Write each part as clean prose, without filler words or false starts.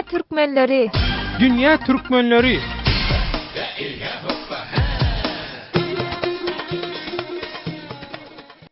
Dünya Türkmenleri. Dünya Türkmenleri.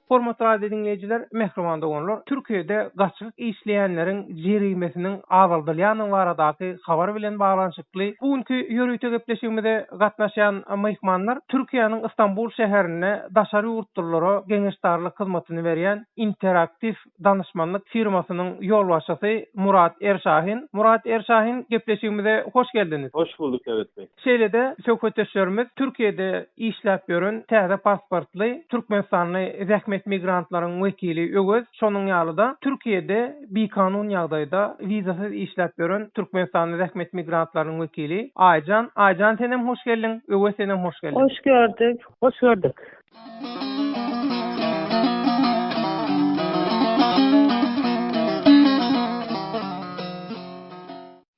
Hormat radio dinleyijiler, mehriman dogonlar. Türkiýede gaçlyk işleýänleriň jerimesiniň azaldylyanyň baradaky habar bilen baglanşykly bugünkü ýörüýte gepleşigimizde gatnaşan mehmanlar Türkiýanyň Istanbul şäherine daşary ýurtlara geňeşdarlyk hyzmatyny berýän interaktiv danışmanlyk firmasynyň ýolbaşçysy Murat Erşahin. Murat Erşahin, gepleşigimizde hoş geldiniz. Hoş bulduk, evet bey. Şeýlede söhbetleşýärmiz. Türkiýede işläp ýören täze pasportly Türkmenistanly zähmet migrantlaryň wekili Ögöz, şonuň ýalyda Türkiýede bikanun ýagdaýda wizasyz işläp ýören Türkmenistanly zähmet migrantlaryň wekili Ayjan. Ayjan, senem hoş geldin. Ögöz, senem hoş geldin. Hoş gördük. Hoş gördük.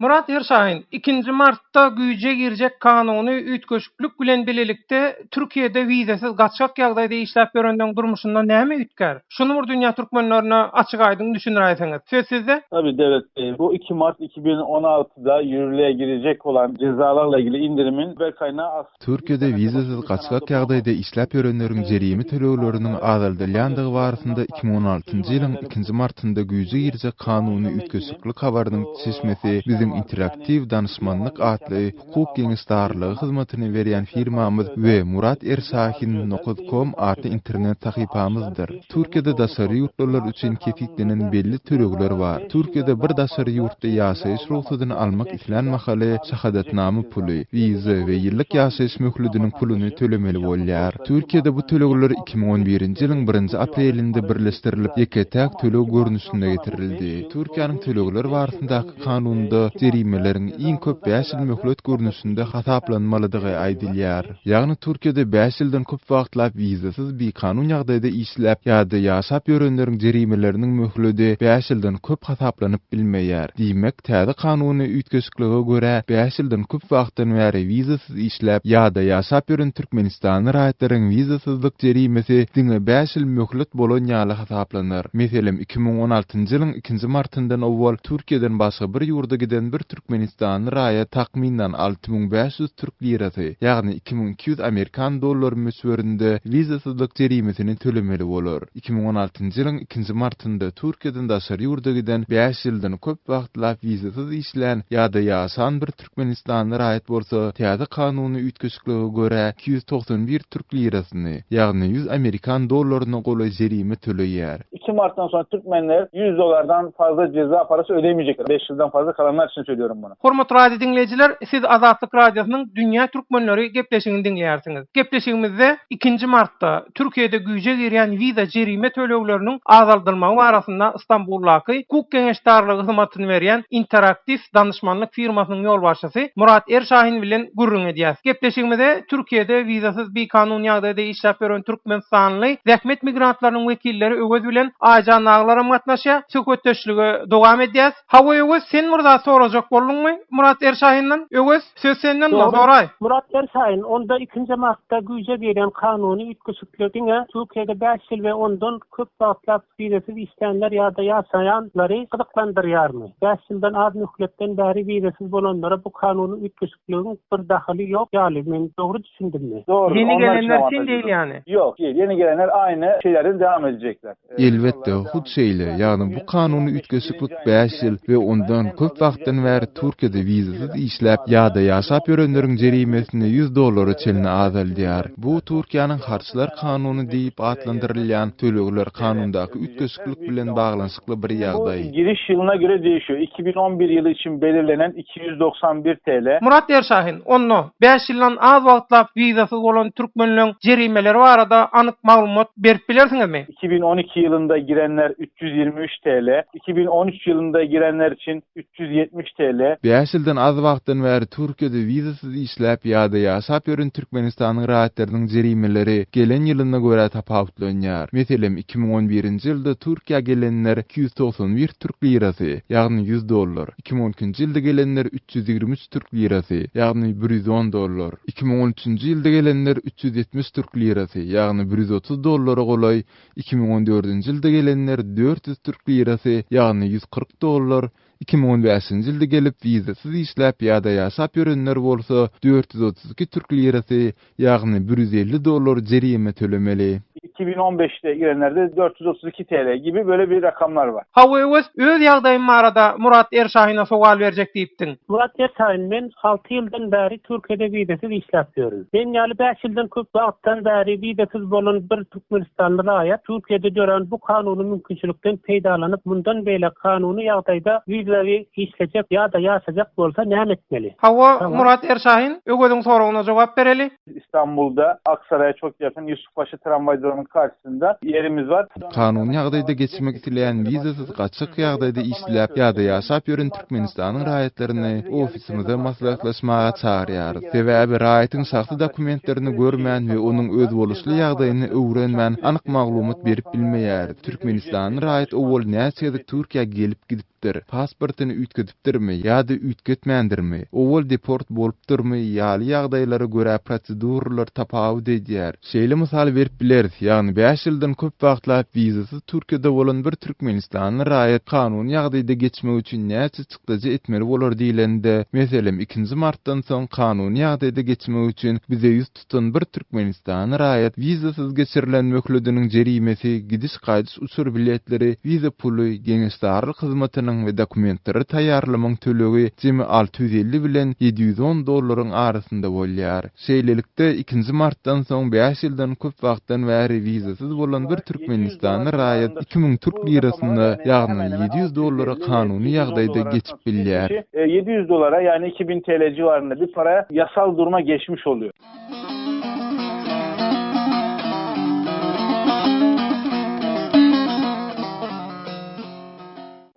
Murat Erşahin, 2 Mart'ta güýje girjek kanuny üýtgeşiklik bilen bilelikde Türkiýede wizasyz gaçak ýagdaýda işläp ýörenden durmuşynda näme üýtger? Şunu bir dünýä türkmenlerine açyk aýdyň düşünür aýsaňyz. Söz sizde. Tabii evet. Bu 2 Mart 2016'da yürürlüğe girecek olan cezalarla ilgili indirimin ve kaynağı Türkiýede wizasyz gaçak ýagdaýda işläp ýörenleriň jerimi tölegleriniň azaldylýandygy barasynda 2016-njy ýylyň 2 Martynda güýje girjek kanuny üýtgeşiklik habarynyň çeşmesi bizim interaktiv danışmanlyk atly hukuk geňeşdarlygy hyzmatyny berýän firmamyz we Murat Erşahin.com atly internet sahypamyzdyr. Türkiýede daşary ýurtlar üçin kefiklenen belli tölegler bar. Türkiýede bir daşary ýurtda ýaşaýyş ruhsatyny almak islen mahaly şahadatnamy puly, wiza we ýyllyk ýaşaýyş möhlediniň pulunu tölemeli bolýar. Türkiýede bu tölegler 2011-nji ýylyň 1 aprelinde birleşdirilip ýeketäk töleg görnüşine getirildi. Türkiýanyň tölegler barasyndaky kanunda jerimelerin iň köp 5 ýyl möhlet görnüşinde hasaplanmalydygy aýdylýar. Ýagny Türkiýede 5 ýyldan köp wagtlap wizasyz bir kanun ýagdaýda işläp ýa-da ýaşap ýörenleriň jerimeleriniň möhledi 5 ýyldan köp hasaplanyp bilmeýär. Diýmek, täze kanuny üýtgeşiklige görä 5 ýyldan köp wagtdan bäri wizasyz işläp ýa-da ýaşap ýören Türkmenistan raýatlaryň wizasyzlyk jerimesi diňe 5 ýyl möhlet bolan ýaly hasaplanır. Meselem 2016-njy ýylyň 2 Martyndan owwal Türkiýeden başga bir ýurda giden bir Türkmenistan raýa takminan 6500 Türk lirasy, ýagny 2200 Amerikan dollary mösberinde wizasyzlyk jerimesini tölemeli bolar. 2016-njy ýylyň 2 Martynda Türkiýeden daşary ýurda giden 5 ýyldan köp wagtlap wizasyz işlän ýa-da ýaşan bir Türkmenistan raýat bolsa, täze kanuny üýtgeşiklige görä 291 Türk lirasyny, ýagny 100 Amerikan dollaryny goly jerime töleýär. 2 Mart'tan sonra Türkmenler $100 fazla ceza parası ödemeyecekler. 5 yıldan fazla kalanlar için söylüyorum bunu. Hormat radio dinleyijiler, siz Azatlyk Radiosynyň Dünya Türkmenleri gepleşigini dinleýärsiniz. Gepleşigimizde 2 Mart'ta Türkiýede güýje girýän wiza jerime tölegleriniň azaldylmagy barasynda Istanbuldaky hukuk geňeşdarlygy hyzmatyny berýän interaktiv danışmanlyk firmasynyň ýolbaşçysy Murat Erşahin bilen gurrun edýäs. Gepleşigimizde Türkiýede wizasyz bir kanun ýagdaýda işläp ýören Türkmenistanly zähmet migrantlarynyň wekilleri Ögöz bilen Ayjan aglaram gatnaşýa söhbetleşige dowam edýäs. Hawa Ögöz, sen murda sorajak boldyňmy Murat Erşahin'den? Ögöz, söz senden soray. Murat Erşahin, onda 2 Mart'ta güýje gelen kanuny üýtgeşikligiňe Türkiýede 5 ýyl we ondan köp wagtlap wizasyz işlänler ýa-da ýaşaýanlary gyzyklandyrýarmy? 5 ýyldan az möhletden bäri wizasyz bolanlara bu kanuny üýtgeşikligiň bir dahaly ýok ýaly, men dogry düşündümmi? Doğru. Yeni gelenler için değil yani. Yok, değil. Yeni gelenler aynı şeylerden devam edecekler. Elbetde, hut şeýle, ýagny bu kanuny üýtgeşiklik 5 ýyl we ondan köp wagtdan bäri Türkiýede wizasyz işläp ýa-da ýaşap ýörenleriň jerimesini $100 çeline azaldýar. Bu Türkiýanyň harçlar kanuny diýip adlandyrylýan tölegler kanundaky üýtgeşiklik bilen baglanşykly bir ýagdaý. Giriş yılına göre değişiyor. 2011 yılı için belirlenen 291 TL. Murat Erşahin, onu 5 ýyldan az wagtlap wizasyz bolan türkmenleriň jerimeleri barada anyk maglumat berip bilersiňizmi? 2012 yılında girenler 323 TL. 2013 yılında girenler için 370 TL. 5 ýyldan az wagtdan bäri Türkiýede wizasyz işläp ýa-da ýaşap ýören Türkmenistanyň raýatlarynyň jerimeleri gelen ýylına görä tapawutlanýar. Meselem 2011-nji ýylda Türkiýe gelenler 291 Türk lirasy, ýagny $100. 2012-nji ýylda gelenler 323 Türk lirasy, ýagny $110. 2013-nji ýylda gelenler 370 Türk lirasy, ýagny $130 golay. 2014-nji ýylda gelenler 400 Türk lirasy, ýagny $140. 2015-nji ýylda gelip wizasiz işläp ýa-da ýaşap ýörenler bolsa 432 türk lirasy ýagny $150 jerime tölemeli. 2015'te girenlerde 432 TL gibi böyle bir rakamlar var. Hawa öz ýagdaýym barada Murat Erşahyna sowal berjek diýipdiň. Murat Erşahin, men 6 ýyldan bäri Türkiýede wizasiz işläp ýörüm. Men ýaly 5 ýyldan köp wagtdan bäri wizasiz bolan bir Türkmenistanly raýat Türkiýede gören bu kanuny mümkinçilikden peýdalanyp mundan beýle kanuny ýagdaýda wizawy işlejek ýa-da ýaşajak bolsa näme etmeli? Hawa Murat Erşahin öwüň soragyna jogap bereli. İstanbul'da Aksaray'a çok yakın Yusufpaşa tramvaylarının karşısında yerimiz var. Kanuny ýagdaýda geçmek isleýän wizasiz gaçyk ýagdaýda işläp ýa-da ýaşap ýören Türkmenistanyň raýatlaryny ofisimizde maslahatlaşmaga çağırýarys. Sebäbi raýatyň şahsy dokumentlerini görmän we onuň öz boluşly ýagdaýyny öwrenmän anyk maglumat berip bilmeýär. Türkmenistanyň raýat owol näçe Türkiýe gelip gidipdir. Pasportyny ütgedipdirmi ýa-da ütgetmändirmi? Owol deport bolupdyrmy ýaly ýagdaýlara görä prosedurlar tapawut edýär. Şeýle mysal berip bileris. Ýagny 5 ýyldan köp wagtlap wizasiz Türkiýede bolan bir Türkmenistanyň raýat kanuny ýagdaýda geçmek üçin näçe çykdyjy etmeli bolar diýilende, meselem 2 martdan soň kanuny ýagdaýda geçmek üçin bize ýüz tutan bir Türkmenistanyň raýat wizasiz geçirilen möhlediniň jerimesi, gidiş gaýdyş uçur biletleri, wiza puly, geňeşdarlyk hyzmatynyň we dokumentleri taýýarlamaň tölegi jemi $650 bilen $710 arasynda bolýar. Şeýlelikde 2 martdan soň 5 ýyldan köp wagtdan bäri wizasiz bolan bir Türkmenistanyň raýat 2000 türk lirasyna ýagny $700 kanuny ýagdaýda geçip bilýär. $700 yani 2000 TL civarında bir para yasal duruma geçmiş oluyor.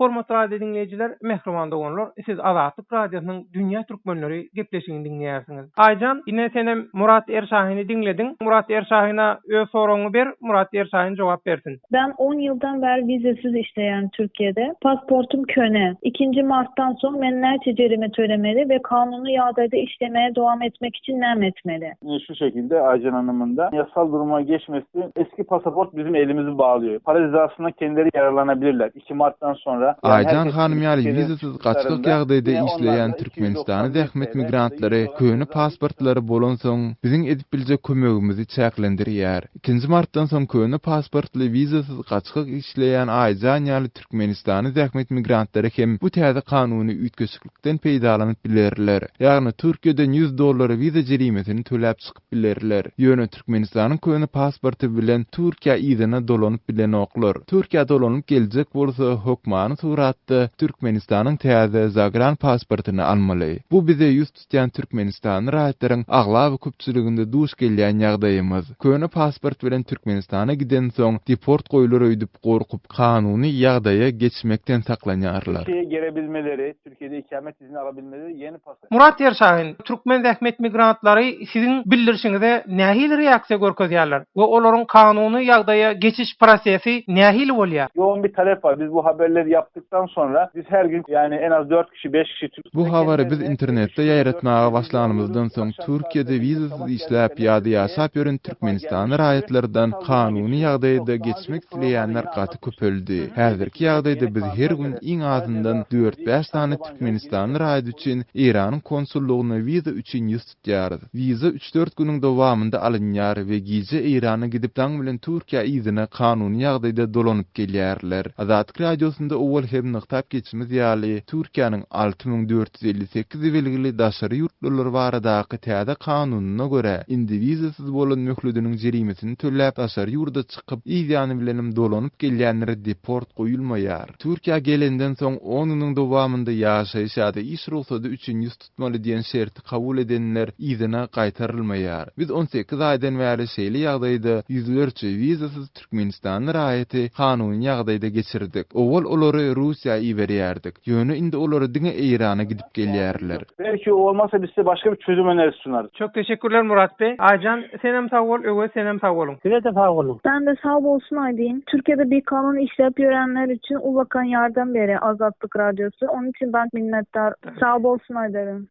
Hormatly radio dinleyijiler, mehriman doganlar, siz Azatlyk Radiosynyň Dünýä Türkmenleri gepleşigini dinleýärsiňiz. Aýjan, ine senem Murat Erşahyny dinlediň. Murat Erşahyna öz soragyny ber, Murat Erşahyn jogap bersin. Ben 10 yıldan beri vizesiz işleyen Türkiye'de. Pasportum köne. 2. Mart'tan sonra men näçe jerime tölemeli ve kanunu ýagdaýda işlemeye devam etmek için näme etmeli? Şu şekilde Aycan Hanım'ın da yasal duruma geçmesi, eski pasaport bizim elimizi bağlıyor. Para cezasına kendileri yararlanabilirler. 2 Mart'tan sonra Aýjan hanym ýaly wizasiz gaçyk ýagdaýda işleýän Türkmenistany dähmet migrantlary köni pasportlary bolan soň biziň edip biljek kömegimizi çäklendirýär. 2 martdan soň köni pasportly wizasiz gaçyk işleýän aýjan ýaly Türkmenistany dähmet migrantlary hem bu täze kanuny ütgeşiklikden peýdalanyp bilerler. Ýagny Türkiýeden $100 wiza jerimesini töläp çykyp bilerler. Ýöne Türkmenistanyň köni pasporty bilen Türkiýe ýygyna dolanyp bilen oklar. Türkiýe dolanyp geljek bolsa hökmany suratda Türkmenistanyň täze zagran pasportyny almaly. Bu bize ýüz tutýan Türkmenistanyň raýatlaryň aglaby köpçüliginde duş gelýän ýagdaýymyz. Köni pasport bilen Türkmenistana giden soň deport goýular öýdüp gorkup kanuny ýagdaýa geçmekden saklanýarlar. Türkiye'ye gelebilmeleri, Türkiye'de ikamet izni alabilmeleri yeni pasaport. Murat Erşahin, Türkmen dähmet migrantlary siziň bildirişiňizde nähil reaksiýa görkezýärler we olaryň kanuny ýagdaýa geçiş prosesi nähil bolýar? Yoğun bir talep var. Biz bu haberleri yaptıktan sonra biz her gün yani en az 4 kişi 5 kişi Bu habary biz internetde ýaýratmaga başlanymyzdan soň Türkiýede wizasiz işläp ýa-da ýaşap ýören Türkmenistan raýatlaryndan kanuny ýagdaýda geçmek isleýänler gaty köpeldi. Häzirki ýagdaýda biz her gün iň azyndan 4-5 tane Türkmenistan raýat üçin Iranyň konsullugyna wiza üçin ýüz tutýarys. Wiza 3-4 günüň dowamında alınýar we gize Irana gidip taň bilen Türkiýe ýygyna kanuny ýagdaýda dolanyp gelýärler. Azatlyk radiosunda owal hem nykdap geçimiz ýaly Türkiýanyň 6458 belgili daşary ýurtlarylar baradaky täze kanunyna görä indi wizasiz bolan möhlediniň jerimesini töläp daşary ýurda çykyp ýygyny bilenim dolanyp gelýänlere deport goýulmaýar. Türkiýe gelenden soň onuň dowamında ýaşaýyş ýa-da iş ruhsady üçin ýüz tutmaly diýen şerti kabul edenler ýygyna gaýtarylmaýar. Biz 18 aýdan bäri şeýle ýagdaýda ýüzlerçe wizasiz Türkmenistan raýaty kanuny ýagdaýda geçirdik. Owal olary Russiýa iberýärdik. Ýöne indi olary diňe Irana gidip gelýärler. Belki o olmazsa biz size başka bir çözüm önerisi sunarız. Çok teşekkürler Murat Bey. Aýjan, senem sag bol, öwe senem sag bolun. Size de sağ olun. Ben de sağ olsun aydıyım. Türkiye'de bir kanun işlep görenler için Ulakan Yardım Beri Azatlık Radyosu. Onun için ben minnettar. Sağ olsun aydarım.